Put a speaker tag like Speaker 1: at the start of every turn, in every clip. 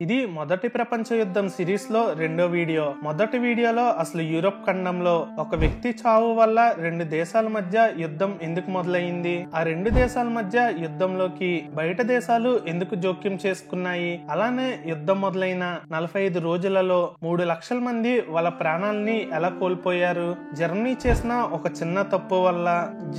Speaker 1: ఇది మొదటి ప్రపంచ యుద్ధం సిరీస్ లో రెండో వీడియో. మొదటి వీడియోలో అసలు యూరోప్ ఖండంలో ఒక వ్యక్తి చావు వల్ల రెండు దేశాల మధ్య యుద్ధం ఎందుకు మొదలైంది, ఆ రెండు దేశాల మధ్య యుద్ధంలోకి బయట దేశాలు ఎందుకు జోక్యం చేసుకున్నాయి, అలానే యుద్ధం మొదలైన 45 రోజులలో 3 లక్షల మంది వాళ్ళ ప్రాణాలని ఎలా కోల్పోయారు, జర్మనీ చేసిన ఒక చిన్న తప్పు వల్ల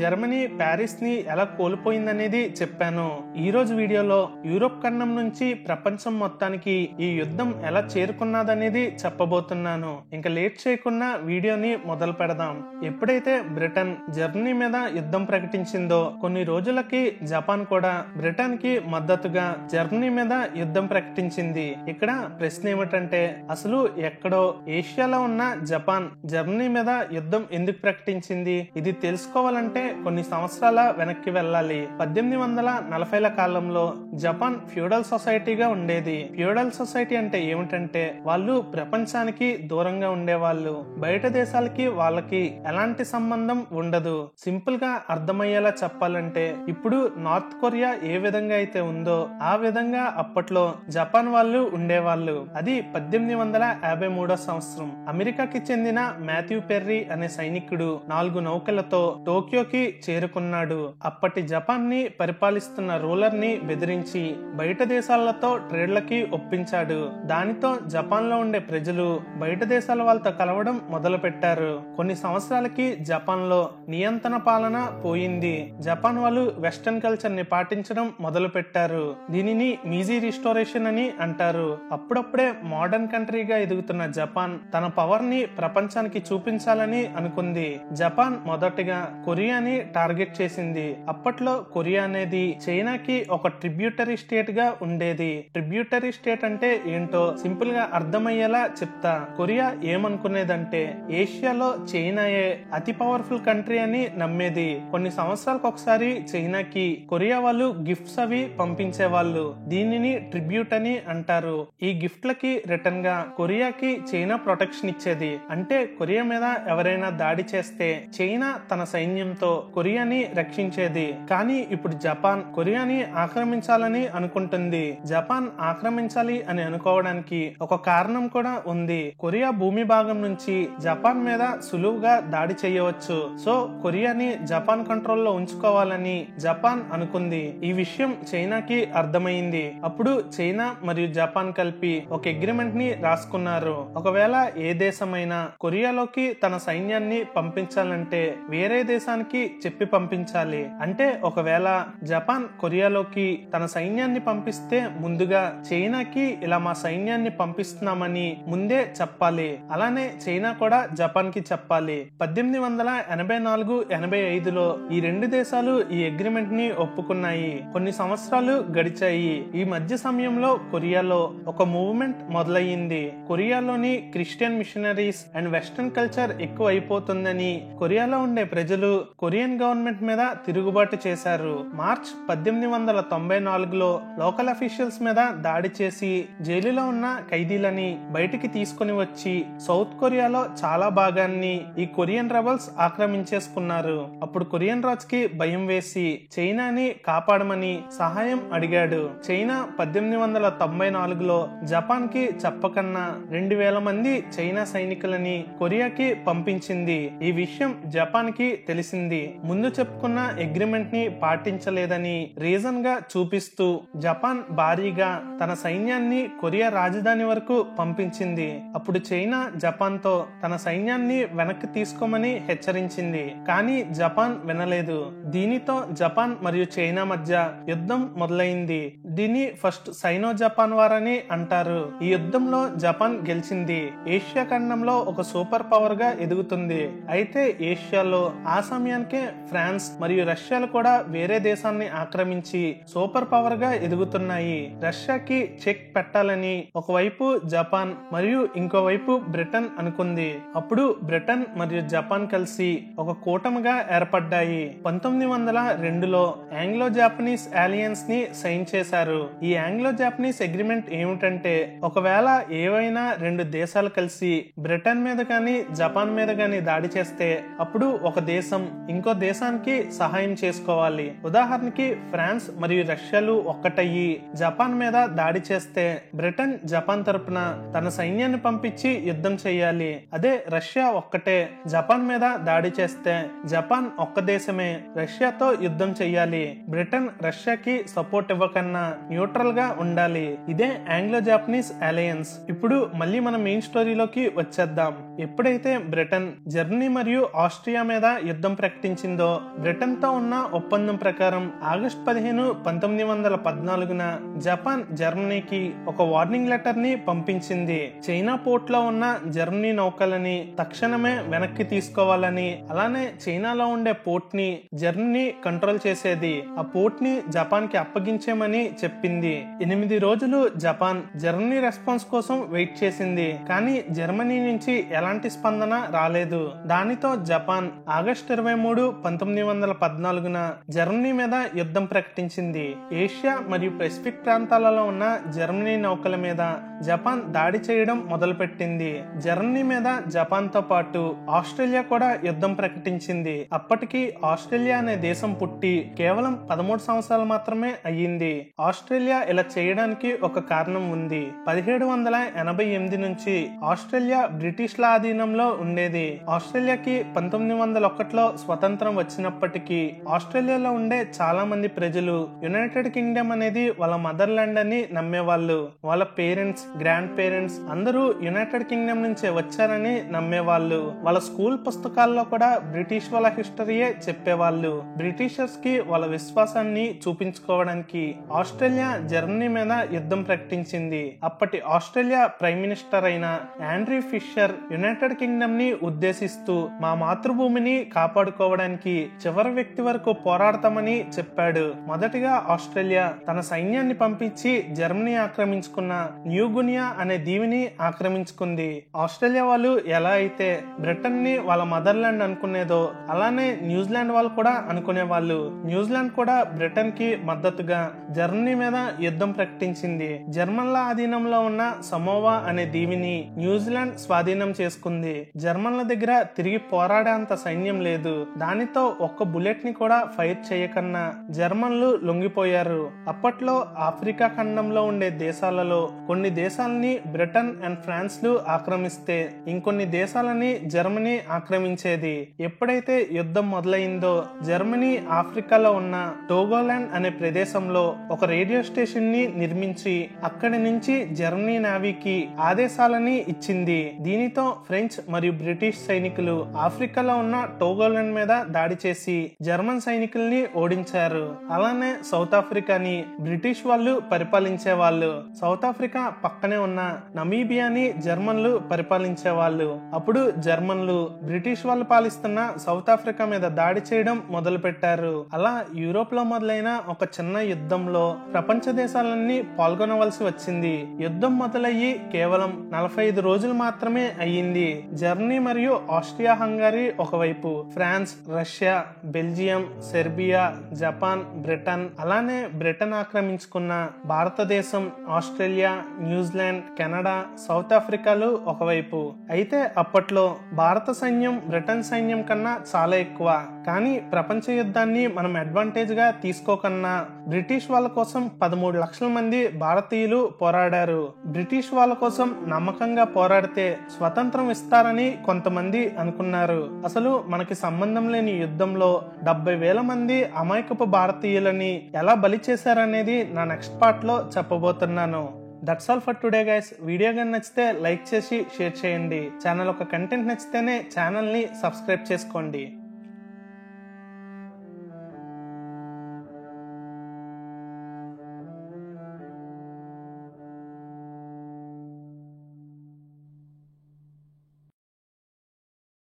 Speaker 1: జర్మనీ ప్యారిస్ ని ఎలా కోల్పోయిందనేది చెప్పాను. ఈ రోజు వీడియోలో యూరోప్ ఖండం నుంచి ప్రపంచం మొత్తానికి ఈ యుద్ధం ఎలా చేరుకున్నదనేది చెప్పబోతున్నాను. ఇంకా లేట్ చేయకుండా వీడియోని మొదలు పెడదాం. ఎప్పుడైతే బ్రిటన్ జర్మనీ మీద యుద్ధం ప్రకటించిందో కొన్ని రోజులకి జపాన్ కూడా బ్రిటన్ కి మద్దతుగా జర్మనీ మీద యుద్ధం ప్రకటించింది. ఇక్కడ ప్రశ్న ఏమిటంటే అసలు ఎక్కడో ఏషియాలో ఉన్న జపాన్ జర్మనీ మీద యుద్ధం ఎందుకు ప్రకటించింది? ఇది తెలుసుకోవాలంటే కొన్ని సంవత్సరాల వెనక్కి వెళ్ళాలి. 1840ల కాలంలో జపాన్ ఫ్యూడల్ సొసైటీగా ఉండేది. ఫ్యూడల్ సొసైటీ అంటే ఏమిటంటే వాళ్ళు ప్రపంచానికి దూరంగా ఉండేవాళ్ళు. బయట దేశాలకి వాళ్ళకి ఎలాంటి సంబంధం ఉండదు. సింపుల్ గా అర్థమయ్యేలా చెప్పాలంటే ఇప్పుడు నార్త్ కొరియా ఏ విధంగా అయితే ఉందో ఆ విధంగా అప్పట్లో జపాన్ వాళ్ళు ఉండేవాళ్ళు. అది 1853వ సంవత్సరం. అమెరికాకి చెందిన మాథ్యూ పెర్రీ అనే సైనికుడు 4 నౌకలతో టోక్యోకి చేరుకున్నాడు. అప్పటి జపాన్ ని పరిపాలిస్తున్న రూలర్ ని బెదిరించి బయట దేశాలతో ట్రేడ్లకి ఒప్పించాడు. దానితో జపాన్ లో ఉండే ప్రజలు బయట దేశాల వాళ్ళతో కలవడం మొదలు పెట్టారు. కొన్ని సంవత్సరాలకి జపాన్ లో నియంత్రణ పాలన పోయింది. జపాన్ వాళ్ళు వెస్టర్న్ కల్చర్ ని పాటించడం మొదలు పెట్టారు. దీనిని మీజీ రిస్టోరేషన్ అని అంటారు. అప్పుడప్పుడే మోడర్న్ కంట్రీగా ఎదుగుతున్న జపాన్ తన పవర్ ని ప్రపంచానికి చూపించాలని అనుకుంది. జపాన్ మొదటగా కొరియాని టార్గెట్ చేసింది. అప్పట్లో కొరియా అనేది చైనాకి ఒక ట్రిబ్యూటరీ స్టేట్ గా ఉండేది. ట్రిబ్యూటరీ స్టేట్ అంటే ఏంటో సింపుల్ గా అర్థమయ్యేలా చెప్తా. కొరియా ఏమనుకునేదంటే ఏషియాలో చైనాయే అతి పవర్ఫుల్ కంట్రీ అని నమ్మేది. కొన్ని సంవత్సరాలకు ఒకసారి చైనాకి కొరియా వాళ్ళు గిఫ్ట్స్ అవి పంపించేవాళ్ళు. దీనిని ట్రిబ్యూట్ అని అంటారు. ఈ గిఫ్ట్లకి రిటర్న్ గా కొరియాకి చైనా ప్రొటెక్షన్ ఇచ్చేది. అంటే కొరియా మీద ఎవరైనా దాడి చేస్తే చైనా తన సైన్యంతో కొరియాని రక్షించేది. కానీ ఇప్పుడు జపాన్ కొరియాని ఆక్రమించాలని అనుకుంటుంది. జపాన్ ఆక్రమించాలి అని అనుకోవడానికి ఒక కారణం కూడా ఉంది. కొరియా భూమి భాగం నుంచి జపాన్ మీద సులువుగా దాడి చేయవచ్చు. సో కొరియాని జపాన్ కంట్రోల్లో ఉంచుకోవాలని జపాన్ అనుకుంది. ఈ విషయం చైనాకి అర్థమైంది. అప్పుడు చైనా మరియు జపాన్ కలిపి ఒక అగ్రిమెంట్ ని రాసుకున్నారు. ఒకవేళ ఏ దేశమైనా కొరియాలోకి తన సైన్యాన్ని పంపించాలంటే వేరే దేశానికి చెప్పి పంపించాలి. అంటే ఒకవేళ జపాన్ కొరియాలోకి తన సైన్యాన్ని పంపిస్తే ముందుగా చైనాకి ఇలా మా సైన్యాన్ని పంపిస్తున్నామని ముందే చెప్పాలి. అలానే చైనా కూడా జపాన్ కి చెప్పాలి. 1884-85లో ఈ రెండు దేశాలు ఈ అగ్రిమెంట్ ని ఒప్పుకున్నాయి. కొన్ని సంవత్సరాలు గడిచాయి. ఈ మధ్య సమయంలో కొరియాలో ఒక మూవ్మెంట్ మొదలయ్యింది. కొరియాలోని Christian missionaries and western culture ఎక్కువ అయిపోతుందని కొరియాలో ఉండే ప్రజలు కొరియన్ గవర్నమెంట్ మీద తిరుగుబాటు చేశారు. మార్చ్ 1894లో లోకల్ అఫీషియల్స్ మీద దాడి చేసి జైలులో ఉన్న ఖైదీలని బయటికి తీసుకుని వచ్చి సౌత్ కొరియాలో చాలా భాగాన్ని ఈ కొరియన్ రెబల్స్ ఆక్రమించేసుకున్నారు. అప్పుడు కొరియన్ రాజుకి భయం వేసి చైనాని కాపాడమని సహాయం అడిగాడు. చైనా 1894లో జపాన్ కి చెప్పకన్నా 2000 మంది చైనా సైనికులని కొరియాకి పంపించింది. ఈ విషయం జపాన్ కి తెలిసింది. ముందు చెప్పుకున్న అగ్రిమెంట్ ని పాటించలేదని రీజన్ గా చూపిస్తూ జపాన్ భారీగా తన సైన్యాన్ని కొరియా రాజధాని వరకు పంపించింది. అప్పుడు చైనా జపాన్ తో తన సైన్యాన్ని వెనక్కి తీసుకోమని హెచ్చరించింది. కానీ జపాన్ వినలేదు. దీనితో జపాన్ మరియు చైనా మధ్య యుద్ధం మొదలైంది. దీన్ని ఫస్ట్ సైనో జపాన్ వార్ అని అంటారు. ఈ యుద్ధంలో జపాన్ గెలిచింది. ఏషియా ఖండంలో ఒక సూపర్ పవర్ గా ఎదుగుతుంది. అయితే ఏషియాలో ఆ సమయానికే ఫ్రాన్స్ మరియు రష్యాలు కూడా వేరే దేశాన్ని ఆక్రమించి సూపర్ పవర్ గా ఎదుగుతున్నాయి. రష్యాకి చెక్ పెట్టాలని ఒకవైపు జపాన్ మరియు ఇంకోవైపు బ్రిటన్ అనుకుంది. అప్పుడు బ్రిటన్ మరియు జపాన్ కలిసి ఒక కూటమిగా ఏర్పడ్డాయి. 1902లో ఆంగ్లో జాపనీస్ అలయన్స్ ని సైన్ చేశారు. ఈ ఆంగ్లో జాపనీస్ అగ్రిమెంట్ ఏమిటంటే ఒకవేళ ఏవైనా రెండు దేశాలు కలిసి బ్రిటన్ మీద గాని జపాన్ మీద గాని దాడి చేస్తే అప్పుడు ఒక దేశం ఇంకో దేశానికి సహాయం చేసుకోవాలి. ఉదాహరణకి ఫ్రాన్స్ మరియు రష్యాలు ఒక్కటయ్యి జపాన్ మీద దాడి చేస్తే చేస్తే బ్రిటన్ జపాన్ తరపున తన సైన్యాన్ని పంపించి యుద్ధం చేయాలి. అదే రష్యా ఒక్కటే జపాన్ మీద దాడి చేస్తే జపాన్ ఒక్క దేశమే రష్యాతో యుద్ధం చెయ్యాలి. బ్రిటన్ రష్యాకి సపోర్ట్ ఇవ్వకన్నా న్యూట్రల్ గా ఉండాలి. ఇదే ఆంగ్లో జాపనీస్ అలయన్స్. ఇప్పుడు మళ్ళీ మన మెయిన్ స్టోరీలోకి వచ్చేద్దాం. ఎప్పుడైతే బ్రిటన్ జర్మనీ మరియు ఆస్ట్రియా మీద యుద్ధం ప్రకటించిందో బ్రిటన్ తో ఉన్న ఒప్పందం ప్రకారం ఆగస్టు 15, 1914 జపాన్ జర్మనీకి ఒక వార్నింగ్ లెటర్ ని పంపించింది. చైనా పోర్ట్ లో ఉన్న జర్మనీ నౌకలని తక్షణమే వెనక్కి తీసుకోవాలని, అలానే చైనాలో ఉండే పోర్ట్ ని జర్మనీ కంట్రోల్ చేసేది. ఆ పోర్ట్ ని జపాన్ కి అప్పగించేమని చెప్పింది. 8 రోజులు జపాన్ జర్మనీ రెస్పాన్స్ కోసం వెయిట్ చేసింది. కానీ జర్మనీ నుంచి ఎలాంటి స్పందన రాలేదు. దానితో జపాన్ ఆగస్టు 23, 1914 జర్మనీ మీద యుద్ధం ప్రకటించింది. ఏషియా మరియు పెసిఫిక్ ప్రాంతాలలో ఉన్న జర్మనీ నౌకల మీద జపాన్ దాడి చేయడం మొదలుపెట్టింది. జర్మనీ మీద జపాన్ తో పాటు ఆస్ట్రేలియా కూడా యుద్ధం ప్రకటించింది. అప్పటికి ఆస్ట్రేలియా అనే దేశం పుట్టి కేవలం 13 సంవత్సరాలు మాత్రమే అయ్యింది. ఆస్ట్రేలియా ఇలా చేయడానికి ఒక కారణం ఉంది. 1788 నుంచి ఆస్ట్రేలియా బ్రిటిష్ల ఆధీనంలో ఉండేది. ఆస్ట్రేలియాకి 1901లో స్వతంత్రం వచ్చినప్పటికీ ఆస్ట్రేలియాలో ఉండే చాలా మంది ప్రజలు యునైటెడ్ కింగ్డమ్ అనేది వాళ్ళ మదర్ ల్యాండ్ అని నమ్మేవాళ్ళు. వాళ్ళ పేరెంట్స్, గ్రాండ్ పేరెంట్స్ అందరూ యునైటెడ్ కింగ్డమ్ నుంచే వచ్చారని నమ్మేవాళ్ళు. వాళ్ళ స్కూల్ పుస్తకాల్లో కూడా బ్రిటిష్ వాళ్ళ హిస్టరీయే చెప్పేవాళ్ళు. బ్రిటిషర్స్ కి వాళ్ళ విశ్వాసాన్ని చూపించుకోవడానికి ఆస్ట్రేలియా జర్మనీ మీద యుద్ధం ప్రకటించింది. అప్పటి ఆస్ట్రేలియా ప్రైమ్ మినిస్టర్ అయిన ఆండ్రూ ఫిషర్ యునైటెడ్ కింగ్డమ్ ని ఉద్దేశిస్తూ మా మాతృభూమిని కాపాడుకోవడానికి చివరి వ్యక్తి వరకు పోరాడతామని చెప్పాడు. మొదటిగా ఆస్ట్రేలియా తన సైన్యాన్ని పంపించి జర్మనీ ఆక్రమించుకున్న న్యూ గునియా అనే దీవిని ఆక్రమించుకుంది. ఆస్ట్రేలియా వాళ్ళు ఎలా అయితే బ్రిటన్ ని వాళ్ళ మదర్ ల్యాండ్ అనుకునేదో అలానే న్యూజిలాండ్ వాళ్ళు కూడా అనుకునేవాళ్ళు. న్యూజిలాండ్ కూడా బ్రిటన్ కి మద్దతుగా జర్మనీ మీద యుద్ధం ప్రకటించింది. జర్మన్ల ఆధీనంలో ఉన్న సమోవా అనే దీవిని న్యూజిలాండ్ స్వాధీనం చేసుకుంది. జర్మన్ల దగ్గర తిరిగి పోరాడేంత సైన్యం లేదు. దానితో ఒక్క బుల్లెట్ ని కూడా ఫైర్ చేయకన్నా జర్మన్లు లొంగిపోయారు. అప్పట్లో ఆఫ్రికా ఖండంలో ఉండే దేశాలలో కొన్ని దేశాలని బ్రిటన్ అండ్ ఫ్రాన్స్ లు ఆక్రమిస్తే ఇంకొన్ని దేశాలని జర్మనీ ఆక్రమించేది. ఎప్పుడైతే యుద్ధం మొదలైందో జర్మనీ ఆఫ్రికాలో ఉన్న టోగోలాండ్ అనే ప్రదేశంలో ఒక రేడియో స్టేషన్ ని నిర్మించి అక్కడి నుంచి జర్మనీ నేవీకి ఆదేశాలని ఇచ్చింది. దీనితో ఫ్రెంచ్ మరియు బ్రిటిష్ సైనికులు ఆఫ్రికాలో ఉన్న టోగోలాండ్ మీద దాడి చేసి జర్మన్ సైనికుల్ని ఓడించారు. అలానే సౌత్ ఆఫ్రికాని బ్రిటిష్ వాళ్ళు పరిపాలించే వాళ్ళు. సౌత్ ఆఫ్రికా పక్కనే ఉన్న నమీబియాని జర్మన్లు పరిపాలించే వాళ్ళు. అప్పుడు జర్మన్లు బ్రిటిష్ వాళ్ళు పాలిస్తున్న సౌత్ ఆఫ్రికా మీద దాడి చేయడం మొదలు పెట్టారు. అలా యూరోప్ లో మొదలైన ఒక చిన్న యుద్ధంలో ప్రపంచ దేశాలన్నీ పాల్గొనవలసి వచ్చింది. యుద్ధం మొదలయ్యి కేవలం 45 రోజులు మాత్రమే అయ్యింది. జర్మనీ మరియు ఆస్ట్రియా హంగరీ ఒకవైపు, France, Russia, Belgium, Serbia, Japan, Britain, అలానే బ్రిటన్ ఆక్రమించుకున్న భారతదేశం, ఆస్ట్రేలియా, న్యూజిలాండ్, కెనడా, సౌత్ ఆఫ్రికాలు ఒకవైపు. అయితే అప్పట్లో భారత సైన్యం బ్రిటన్ సైన్యం కన్నా చాలా ఎక్కువ. కానీ ప్రపంచ యుద్ధాన్ని మనం అడ్వాంటేజ్ గా తీసుకోకన్నా బ్రిటిష్ వాళ్ళ కోసం 13 లక్షల మంది భారతీయులు పోరాడారు. బ్రిటిష్ వాళ్ళ కోసం నమ్మకంగా పోరాడితే స్వతంత్రం ఇస్తారని కొంతమంది అనుకున్నారు. అసలు మనకి సంబంధం లేని యుద్ధంలో 70,000 మంది అమాయకపు భారతీయులని ఎలా బలి చేశారనేది నా నెక్స్ట్ పార్ట్ లో చెప్పబోతున్నాను. That's all for today guys. Video గాని నచ్చితే లైక్ చేసి షేర్ చేయండి. ఛానల్ ఒక కంటెంట్ నచ్చితేనే ఛానల్ ని సబ్స్క్రైబ్ చేసుకోండి.